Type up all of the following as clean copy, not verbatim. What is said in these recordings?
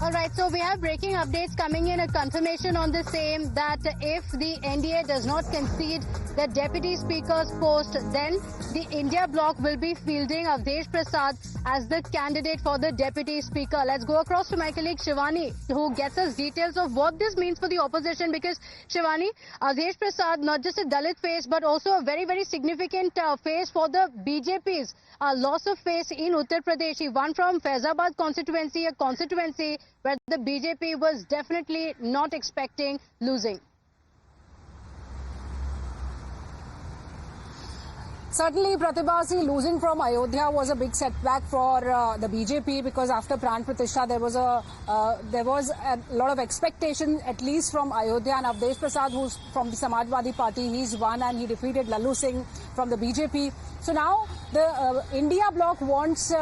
All right, so we have breaking updates coming in, a confirmation on the same that if the NDA does not concede the Deputy Speaker's post, then the India bloc will be fielding Avdesh Prasad as the candidate for the Deputy Speaker. Let's go across to my colleague Shivani, who gets us details of what this means for the opposition, because Shivani, Avdesh Prasad, not just a Dalit face, but also a very, very significant face for the BJP's loss of face in Uttar Pradesh. He won from Faizabad constituency, a constituency where the BJP was definitely not expecting losing. Certainly, Pratibha, losing from Ayodhya was a big setback for the BJP, because after Pran Pratishtha there was a lot of expectation, at least from Ayodhya. And Avdesh Prasad, who's from the Samajwadi Party, he's won and he defeated Lalu Singh from the BJP. So now the India bloc wants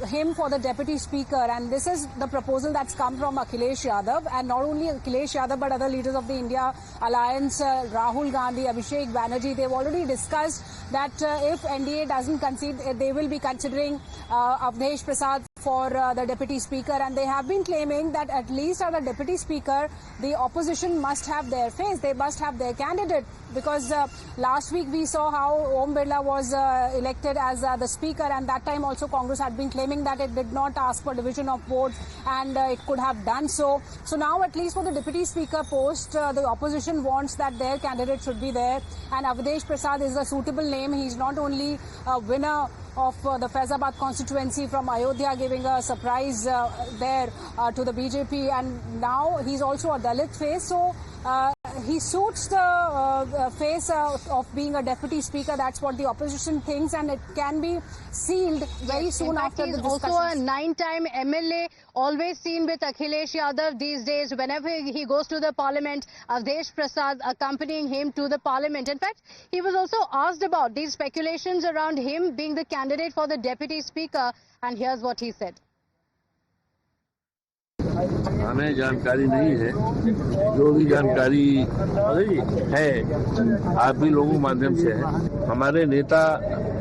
him for the Deputy Speaker, and this is the proposal that's come from Akhilesh Yadav, and not only Akhilesh Yadav but other leaders of the India Alliance, Rahul Gandhi, Abhishek Banerjee. They've already discussed that if NDA doesn't concede, they will be considering Avdesh Prasad for the Deputy Speaker, and they have been claiming that at least as the Deputy Speaker, the opposition must have their face, they must have their candidate, because last week we saw how Om Birla was elected as the Speaker, and that time also Congress had been claiming that it did not ask for division of votes and it could have done so. So now at least for the Deputy Speaker post, the opposition wants that their candidate should be there, and Avdesh Prasad is a suitable name. He's not only a winner of the Faizabad constituency from Ayodhya, giving a surprise there to the BJP, and now he's also a Dalit face, so he suits the face of being a Deputy Speaker. That's what the opposition thinks, and it can be sealed very soon after the discussions. He's also a 9-time MLA, always seen with Akhilesh Yadav these days. Whenever he goes to the parliament, Avdesh Prasad accompanying him to the parliament. In fact, he was also asked about these speculations around him being the candidate for the Deputy Speaker, and here's what he said. हमें जानकारी नहीं है, जो भी जानकारी है आप भी लोगों के माध्यम से है। हमारे नेता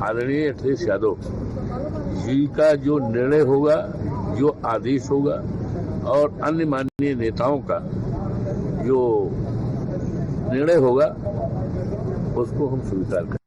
आदरणीय अखिलेश यादव जी का जो निर्णय होगा, जो आदेश होगा, और अन्य माननीय नेताओं का जो निर्णय होगा, उसको हम स्वीकार करें।